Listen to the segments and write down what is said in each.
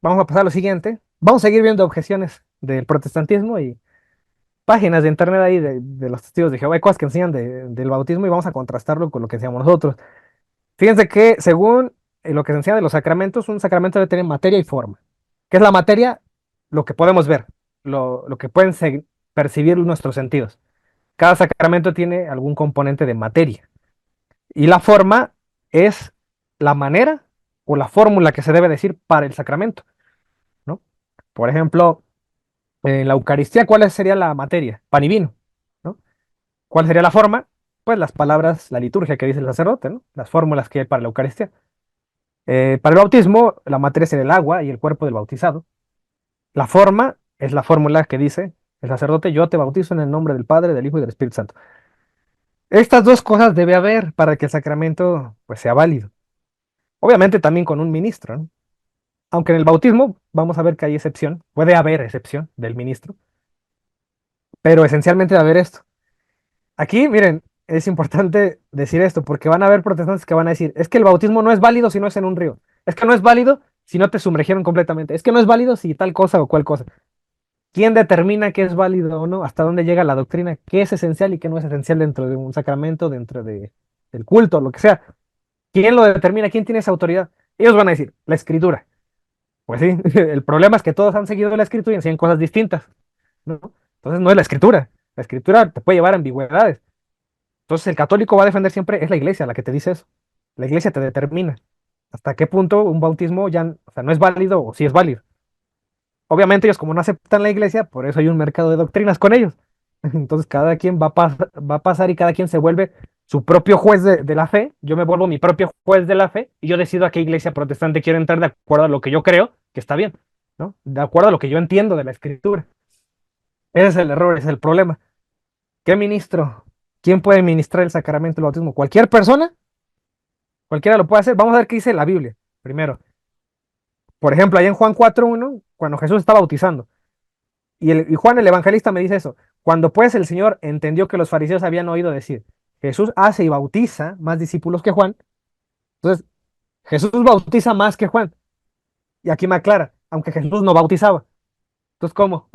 vamos a pasar a lo siguiente. Vamos a seguir viendo objeciones del protestantismo y páginas de internet ahí de los testigos de Jehová y cosas que enseñan del bautismo y vamos a contrastarlo con lo que enseñamos nosotros. Fíjense que según lo que se enseña de los sacramentos, un sacramento debe tener materia y forma. ¿Qué es la materia? Lo que podemos ver, lo que pueden percibir nuestros sentidos. Cada sacramento tiene algún componente de materia. Y la forma es la manera o la fórmula que se debe decir para el sacramento, ¿no? Por ejemplo, en la Eucaristía, ¿cuál sería la materia? Pan y vino, ¿no? ¿Cuál sería la forma? Pues las palabras, la liturgia que dice el sacerdote, ¿no? Las fórmulas que hay para la Eucaristía. Para el bautismo, la materia sería el agua y el cuerpo del bautizado. La forma es la fórmula que dice el sacerdote, yo te bautizo en el nombre del Padre, del Hijo y del Espíritu Santo. Estas dos cosas debe haber para que el sacramento pues, sea válido. Obviamente también con un ministro, ¿no? Aunque en el bautismo vamos a ver que hay excepción, puede haber excepción del ministro, pero esencialmente debe haber esto. Aquí, miren, es importante decir esto, porque van a haber protestantes que van a decir, es que el bautismo no es válido si no es en un río, es que no es válido si no te sumergieron completamente, es que no es válido si tal cosa o cual cosa. ¿Quién determina qué es válido o no? ¿Hasta dónde llega la doctrina? ¿Qué es esencial y qué no es esencial dentro de un sacramento, del culto, lo que sea? ¿Quién lo determina? ¿Quién tiene esa autoridad? Ellos van a decir, la escritura. Pues sí, el problema es que todos han seguido la escritura y enseñan cosas distintas, ¿no? Entonces no es la escritura. La escritura te puede llevar a ambigüedades. Entonces el católico va a defender siempre, es la iglesia la que te dice eso. La iglesia te determina hasta qué punto un bautismo ya, o sea, no es válido o sí es válido. Obviamente ellos como no aceptan la iglesia, por eso hay un mercado de doctrinas con ellos. Entonces cada quien va a pasar y cada quien se vuelve su propio juez de la fe. Yo me vuelvo mi propio juez de la fe y yo decido a qué iglesia protestante quiero entrar de acuerdo a lo que yo creo que está bien, ¿no? De acuerdo a lo que yo entiendo de la escritura. Ese es el error, ese es el problema. ¿Qué ministro? ¿Quién puede ministrar el sacramento del bautismo? ¿Cualquier persona? Cualquiera lo puede hacer. Vamos a ver qué dice la Biblia primero. Por ejemplo, ahí en Juan 4:1, cuando Jesús está bautizando. Y Juan el evangelista me dice eso. Cuando pues el Señor entendió que los fariseos habían oído decir, Jesús hace y bautiza más discípulos que Juan, entonces Jesús bautiza más que Juan. Y aquí me aclara, aunque Jesús no bautizaba. Entonces, ¿cómo?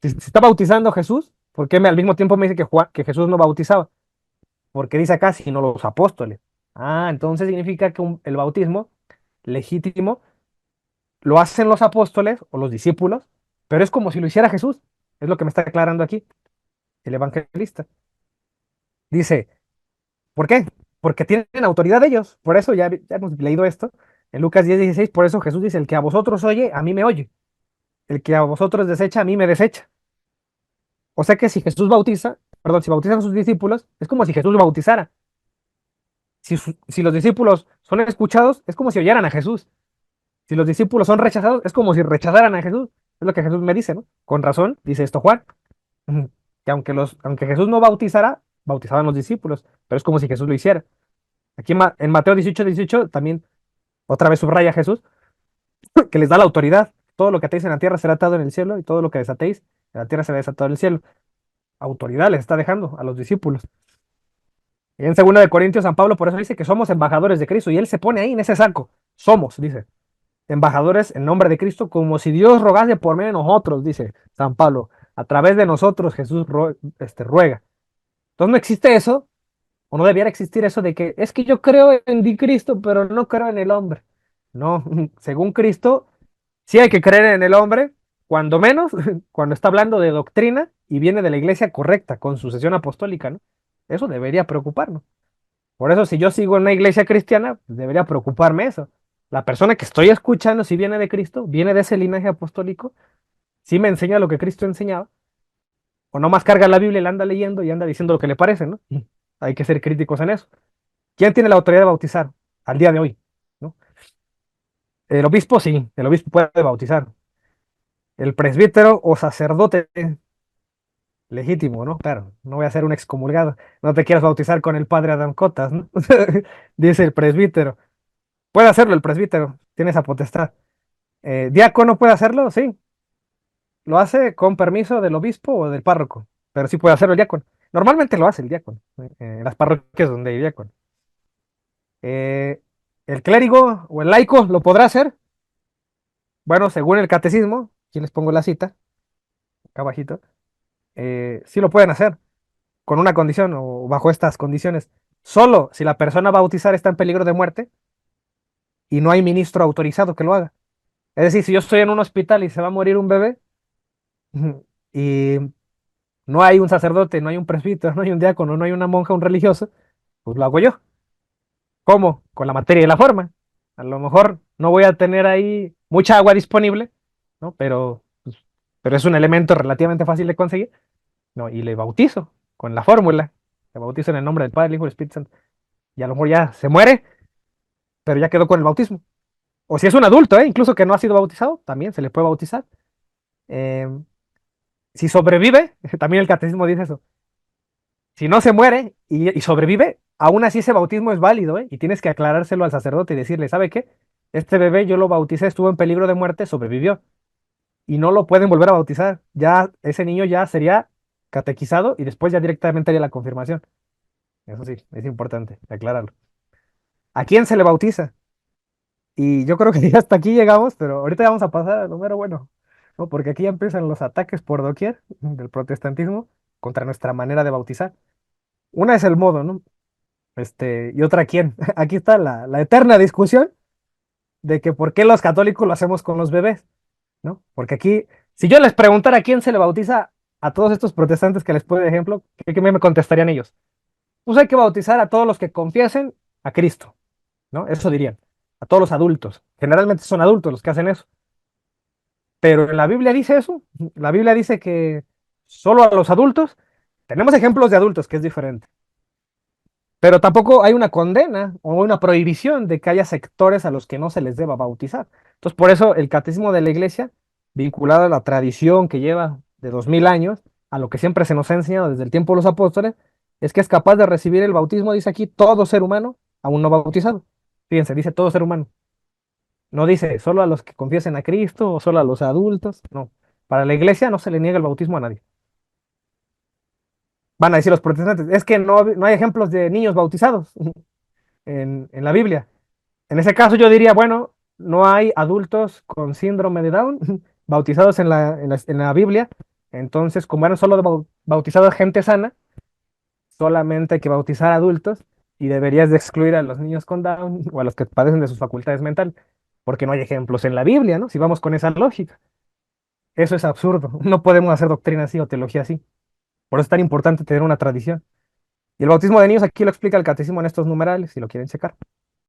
Si está bautizando Jesús, ¿por qué al mismo tiempo me dice que Jesús no bautizaba? Porque dice acá, sino los apóstoles. Ah, entonces significa que el bautismo legítimo lo hacen los apóstoles o los discípulos, pero es como si lo hiciera Jesús. Es lo que me está aclarando aquí el evangelista. Dice, ¿por qué? Porque tienen autoridad ellos. Por eso ya hemos leído esto en Lucas 10:16. Por eso Jesús dice, el que a vosotros oye, a mí me oye. El que a vosotros desecha, a mí me desecha. O sea que si Jesús bautiza, perdón, si bautizan a sus discípulos, es como si Jesús bautizara. Si los discípulos son escuchados, es como si oyeran a Jesús. Si los discípulos son rechazados, es como si rechazaran a Jesús. Es lo que Jesús me dice, ¿no? Con razón, dice esto Juan. Que aunque Jesús no bautizara, bautizaban los discípulos, pero es como si Jesús lo hiciera. Aquí en Mateo 18:18 también otra vez subraya a Jesús que les da la autoridad. Todo lo que atéis en la tierra será atado en el cielo y todo lo que desatéis en la tierra será desatado en el cielo. Autoridad les está dejando a los discípulos. Y en 2 de Corintios, San Pablo por eso dice que somos embajadores de Cristo y él se pone ahí en ese saco. Somos, dice, embajadores en nombre de Cristo, como si Dios rogase por medio de nosotros, dice San Pablo. A través de nosotros Jesús ruega. Entonces no existe eso, o no debiera existir eso de que es que yo creo en di Cristo, pero no creo en el hombre. No, según Cristo, sí hay que creer en el hombre, cuando menos, cuando está hablando de doctrina y viene de la iglesia correcta, con sucesión apostólica, ¿no? Eso debería preocuparnos. Por eso, si yo sigo en una iglesia cristiana, pues debería preocuparme eso. La persona que estoy escuchando, si viene de Cristo, viene de ese linaje apostólico, si me enseña lo que Cristo enseñaba, o no más carga la Biblia y la anda leyendo y anda diciendo lo que le parece, ¿no? Hay que ser críticos en eso. ¿Quién tiene la autoridad de bautizar al día de hoy? ¿No? El obispo sí, el obispo puede bautizar. El presbítero o sacerdote legítimo, ¿no? Claro, no voy a ser un excomulgado. No te quieras bautizar con el padre Adán Cotas, ¿no? Dice el presbítero. Puede hacerlo el presbítero, tiene esa potestad. Diácono puede hacerlo, sí. Lo hace con permiso del obispo o del párroco, pero sí puede hacerlo el diácono. Normalmente lo hace el diácono, en las parroquias donde hay diácono. Eh, el clérigo o el laico lo podrá hacer, Bueno, según el catecismo, aquí les pongo la cita, acá abajito, sí lo pueden hacer con una condición o bajo estas condiciones. Solo si la persona a bautizar está en peligro de muerte y no hay ministro autorizado que lo haga. Es decir, si yo estoy en un hospital y se va a morir un bebé y no hay un sacerdote, no hay un presbítero, no hay un diácono, no hay una monja, un religioso, pues lo hago yo. ¿Cómo? Con la materia y la forma. A lo mejor no voy a tener ahí mucha agua disponible, ¿no? Pero es un elemento relativamente fácil de conseguir, ¿no? Y le bautizo con la fórmula. Le bautizo en el nombre del Padre, el Hijo y el Espíritu Santo. Y a lo mejor ya se muere, pero ya quedó con el bautismo. O si es un adulto, ¿eh? Incluso que no ha sido bautizado, también se le puede bautizar. Eh, si sobrevive, también el catecismo dice eso. Si no se muere y sobrevive, aún así ese bautismo es válido, ¿eh? Y tienes que aclarárselo al sacerdote y decirle, ¿sabe qué? Este bebé yo lo bauticé, estuvo en peligro de muerte, sobrevivió. Y no lo pueden volver a bautizar. Ya ese niño ya sería catequizado y después ya directamente haría la confirmación. Eso sí, es importante aclararlo. ¿A quién se le bautiza? Y yo creo que ya hasta aquí llegamos, pero ahorita vamos a pasar al número bueno, ¿no? Porque aquí ya empiezan los ataques por doquier del protestantismo contra nuestra manera de bautizar. Una es el modo, ¿no? Y otra quién. Aquí está la eterna discusión de que por qué los católicos lo hacemos con los bebés, ¿no? Porque aquí, si yo les preguntara a quién se le bautiza a todos estos protestantes que les puse de ejemplo, ¿qué me contestarían ellos? Pues hay que bautizar a todos los que confiesen a Cristo, ¿no? Eso dirían, a todos los adultos. Generalmente son adultos los que hacen eso. Pero en la Biblia dice eso. La Biblia dice que solo a los adultos. Tenemos ejemplos de adultos, que es diferente. Pero tampoco hay una condena o una prohibición de que haya sectores a los que no se les deba bautizar. Entonces, por eso el catecismo de la iglesia, vinculado a la tradición que lleva de 2000 años, a lo que siempre se nos ha enseñado desde el tiempo de los apóstoles, es que es capaz de recibir el bautismo, dice aquí, todo ser humano, aún no bautizado. Fíjense, dice todo ser humano. No dice solo a los que confiesen a Cristo o solo a los adultos. No. Para la iglesia no se le niega el bautismo a nadie. Van a decir los protestantes, es que no hay ejemplos de niños bautizados en la Biblia. En ese caso yo diría, bueno, no hay adultos con síndrome de Down bautizados en la Biblia. Entonces, como eran solo bautizados gente sana, solamente hay que bautizar adultos y deberías de excluir a los niños con Down o a los que padecen de sus facultades mentales, porque no hay ejemplos en la Biblia, ¿no? Si vamos con esa lógica. Eso es absurdo. No podemos hacer doctrina así o teología así. Por eso es tan importante tener una tradición. Y el bautismo de niños aquí lo explica el catecismo en estos numerales, si lo quieren checar.